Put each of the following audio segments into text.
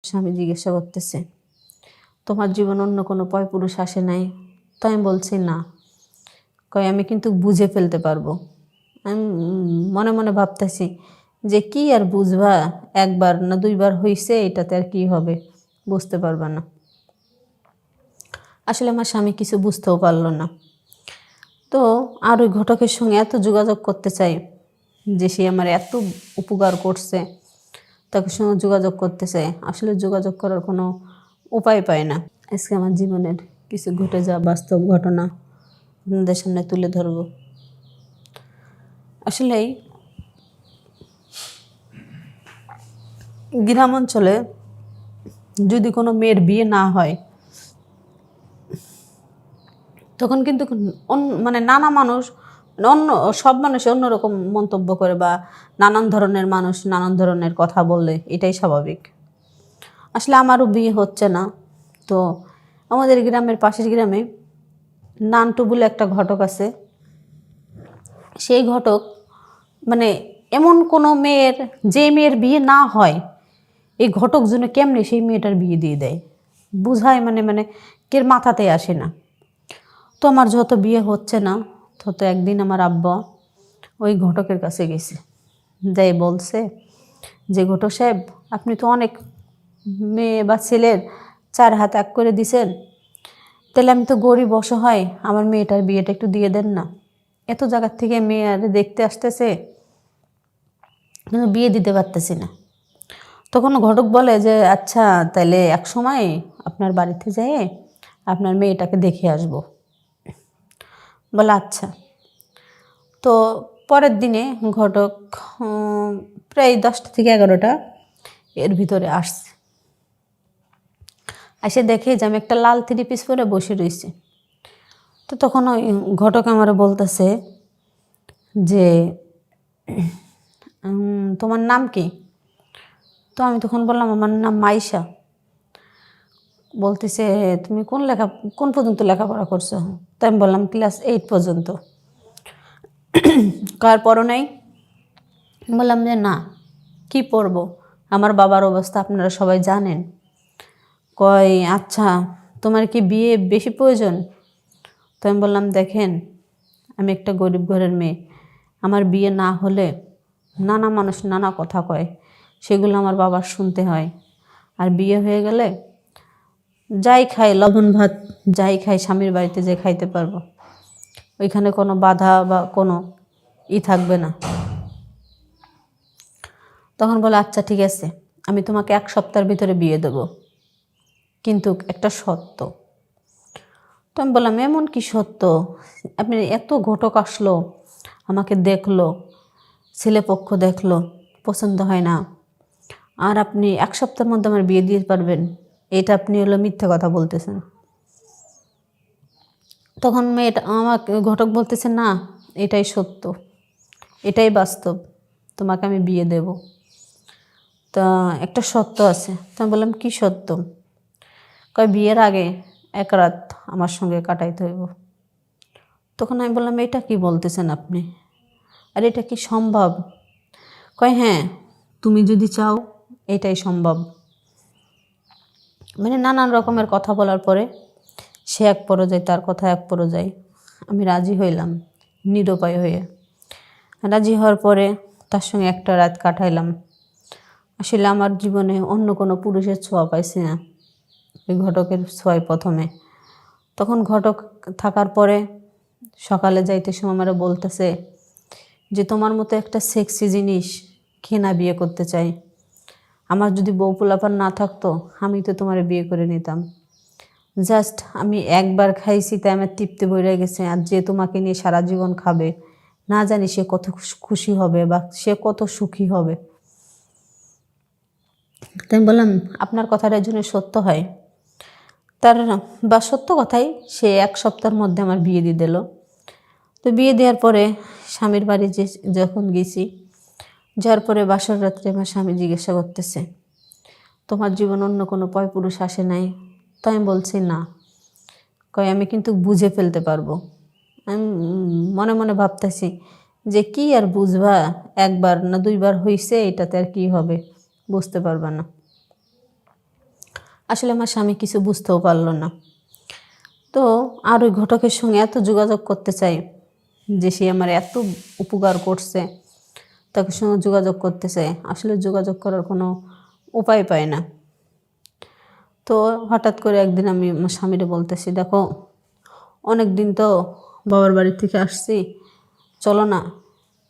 স্বামী জিজ্ঞাসা করতেছে, তোমার জীবন অন্য কোনো পরপুরুষ আসে নাই? তো আমি বলছি না। কয় আমি কিন্তু বুঝে ফেলতে পারবো। আমি মনে মনে ভাবতেছি যে কি আর বুঝবা, একবার না দুইবার হইছে, এটাতে আর কি হবে, বুঝতে পারবা না। আসলে আমার স্বামী কিছু বুঝতেও পারলো না। তো আর ওই ঘটকের সঙ্গে এত যোগাযোগ করতে চাই যে সে আমার এত উপকার করছে, তাকে সঙ্গে যোগাযোগ করতে চাই, আসলে যোগাযোগ করার কোনো উপায় পায় না। আজকে আমার জীবনের কিছু ঘটে যাওয়া বাস্তব ঘটনা আপনাদের সামনে তুলে ধরব। আসলেই গ্রাম অঞ্চলে যদি কোনো মেয়ের বিয়ে না হয় তখন কিন্তু মানে নানা মানুষ, অন্য সব মানুষ অন্যরকম মন্তব্য করে বা নানান ধরনের মানুষ নানান ধরনের কথা বললে এটাই স্বাভাবিক। আসলে আমারও বিয়ে হচ্ছে না। তো আমাদের গ্রামের পাশের গ্রামে নান্টু বলে একটা ঘটক আছে। সেই ঘটক মানে এমন কোনো মেয়ের, যে মেয়ের বিয়ে না হয়, এই ঘটক জন্য কেমনে সেই মেয়েটার বিয়ে দিয়ে দেয়, বুঝায় মানে মানে কের মাথাতে আসে না। তো আমার যত বিয়ে হচ্ছে না, তত একদিন আমার আব্বা ওই ঘটকের কাছে গেছে, যাই বলছে যে ঘটক সাহেব, আপনি তো অনেক মেয়ে বা ছেলের চার হাত এক করে দিছেন, তাহলে আমি তো গরিব অসহায়, আমার মেয়েটার বিয়েটা একটু দিয়ে দেন না। এত জায়গার থেকে মেয়ে আর দেখতে আসতেছে, কিন্তু বিয়ে দিতে পারতেছি না। তখন ঘটক বলে যে আচ্ছা, তাহলে এক সময় আপনার বাড়িতে যেয়ে আপনার মেয়েটাকে দেখে আসব। বলে আচ্ছা। তো পরের দিনে ঘটক প্রায় 10টা থেকে 11টা এর ভিতরে আসছে। এসে দেখে যে আমি একটা লাল 3 পিস পরে বসে রয়েছি। তো তখন ওই ঘটক আমার বলতেছে যে তোমার নাম কি? তো আমি তখন বললাম আমার নাম মাইশা। বলতেছে তুমি কোন পর্যন্ত লেখাপড়া করছো? তো আমি বললাম ক্লাস 8 পর্যন্ত। কার পড়ো নাই? বললাম যে না, কি পড়বো, আমার বাবার অবস্থা আপনারা সবাই জানেন। কয় আচ্ছা, তোমার কি বিয়ে বেশি প্রয়োজন? তো আমি বললাম দেখেন, আমি একটা গরিব ঘরের মেয়ে, আমার বিয়ে না হলে নানা মানুষ নানা কথা কয়, সেগুলো আমার বাবার শুনতে হয়। আর বিয়ে হয়ে গেলে যাই খাই, লবণ ভাত যাই খাই স্বামীর বাড়িতে যে খাইতে পারবো, ওইখানে কোনো বাধা বা কোনো থাকবে না। তখন বলে আচ্ছা ঠিক আছে, আমি তোমাকে 1 সপ্তাহের ভিতরে বিয়ে দেব, কিন্তু একটা সত্য। তো আমি বললাম এমন কি সত্য? আপনি এত ঘটক আসলো, আমাকে দেখলো, ছেলেপক্ষ দেখলো, পছন্দ হয় না, আর আপনি 1 সপ্তাহের মধ্যে আমার বিয়ে দিয়ে পারবেন, এটা আপনি হলো মিথ্যে কথা বলতেছেন। তখন মেয়েটা আমাকে ঘটক বলতেছে না, এটাই সত্য, এটাই বাস্তব, তোমাকে আমি বিয়ে দেব। তা একটা সত্য আছে। তো আমি বললাম কি সত্য? কয় বিয়ের আগে 1 রাত আমার সঙ্গে কাটাইতে হইব। তখন আমি বললাম এটা কি বলতেছেন আপনি, আর এটা কি সম্ভব? কয় হ্যাঁ, তুমি যদি চাও এটাই সম্ভব। মানে নানান রকমের কথা বলার পরে সে এক পর্যায়ে, তার কথা এক পর্যায়ে আমি রাজি হইলাম নিরুপায় হয়ে। রাজি হওয়ার পরে তার সঙ্গে একটা রাত কাটাইলাম। আসলে আমার জীবনে অন্য কোনো পুরুষের ছোঁয়া পাইছি না, ওই ঘটকের ছোঁয়ায় প্রথমে। তখন ঘটক থাকার পরে সকালে যাইতে সময় আমারও বলতেছে যে তোমার মতো একটা সেক্সি জিনিস ঘৃণা বিয়ে করতে চাই, আমার যদি বউ পোলাপান না থাকতো আমি তো তোমার বিয়ে করে নিতাম। জাস্ট আমি একবার খাইছি তাই আমার তৃপ্তি বইরে গেছে, আর যে তোমাকে নিয়ে সারা জীবন খাবে, না জানি সে কত খুশি হবে বা সে কত সুখী হবে। তাই আমি বললাম আপনার কথাটা জন্য সত্য হয়। তার বা সত্য কথাই, সে 1 সপ্তাহের মধ্যে আমার বিয়ে দিয়ে দিল। তো বিয়ে দেওয়ার পরে স্বামীর বাড়ি যখন গেছি, যাওয়ার পরে বাসর রাত্রে আমার স্বামী জিজ্ঞাসা করতেছে, তোমার জীবন অন্য কোনো পরপুরুষ আসে নাই? তো আমি বলছি না। কয় আমি কিন্তু বুঝে ফেলতে পারবো। আমি মনে মনে ভাবতেছি যে কি আর বুঝবা, একবার না দুইবার হইছে, এটাতে আর কি হবে, বুঝতে পারবা না। আসলে আমার স্বামী কিছু বুঝতেও পারলো না। তো আর ওই ঘটকের সঙ্গে এত যোগাযোগ করতে চাই যে সে আমার এত উপকার করছে, তাকে সঙ্গে যোগাযোগ করতে চাই, আসলে যোগাযোগ করার কোনো উপায় পাই না। তো হঠাৎ করে একদিন আমি আমার স্বামীরে বলতেছি, দেখো অনেক দিন তো বাবার বাড়ি থেকে আসছি, চলো না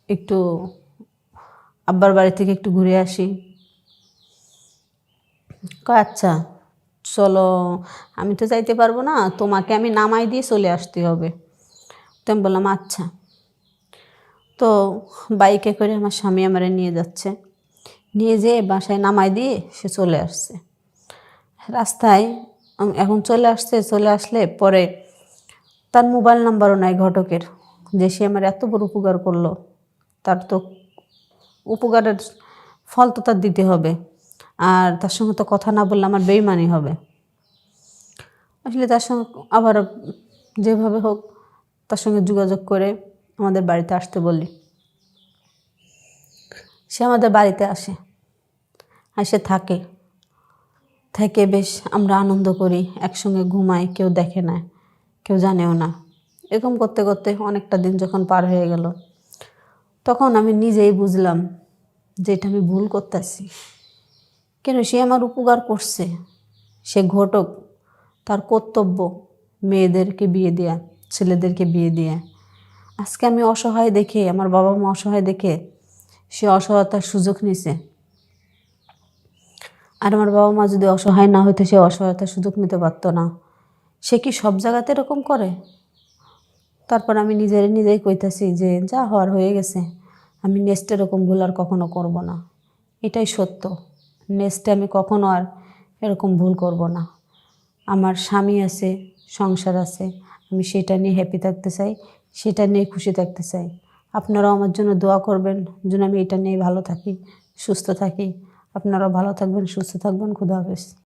একটু আব্বার বাড়ি থেকে একটু ঘুরে আসি। কয় আচ্ছা চলো, আমি তো যাইতে পারবো না, তোমাকে আমি নামাই দিয়ে চলে আসতে হবে। তো আমি বললাম আচ্ছা। তো বাইকে করে আমার স্বামী আমারে নিয়ে যাচ্ছে, নিয়ে যেয়ে বাসায় নামাই দিয়ে সে চলে আসছে। রাস্তায় এখন চলে আসছে, চলে আসলে পরে তার মোবাইল নাম্বারও নাই ঘটকের, যে সে আমার এত বড় উপকার করলো, তার তো উপকারের ফল তো তার দিতে হবে, আর তার সঙ্গে তো কথা না বললে আমার বেইমানি হবে। আসলে তার সঙ্গে আবার যেভাবে হোক তার সঙ্গে যোগাযোগ করে আমাদের বাড়িতে আসতে বলি। সে আমাদের বাড়িতে আসে, এসে থাকে, থেকে বেশ আমরা আনন্দ করি, একসঙ্গে ঘুমাই, কেউ দেখে না, কেউ জানেও না। এরকম করতে করতে অনেকটা দিন যখন পার হয়ে গেল, তখন আমি নিজেই বুঝলাম যে এটা আমি ভুল করতেছি। কেন, সে আমার উপকার করছে, সে ঘটক, তার কর্তব্য মেয়েদেরকে বিয়ে দেয়া, ছেলেদেরকে বিয়ে দেয়া। আজকে আমি অসহায় দেখে, আমার বাবা মা অসহায় দেখে সে অসহায়তার সুযোগ নিছে। আর আমার বাবা মা যদি অসহায় না হইতো, সে অসহায়তার সুযোগ নিতে পারতো না। সে কি সব জায়গাতে এরকম করে? তারপর আমি নিজেই কইতাছি যে যা হওয়ার হয়ে গেছে, আমি নেক্সট এরকম ভুল আর কখনো করব না। এটাই সত্য, নেক্সটে আমি কখনো আর এরকম ভুল করব না। আমার স্বামী আছে, সংসার আছে, আমি সেটা নিয়ে হ্যাপি থাকতে চাই, সেটা নিয়ে খুশি থাকতে চাই। আপনারাও আমার জন্য দোয়া করবেন যেন আমি এটা নিয়ে ভালো থাকি, সুস্থ থাকি। আপনারাও ভালো থাকবেন, সুস্থ থাকবেন। খুদা হাফেজ।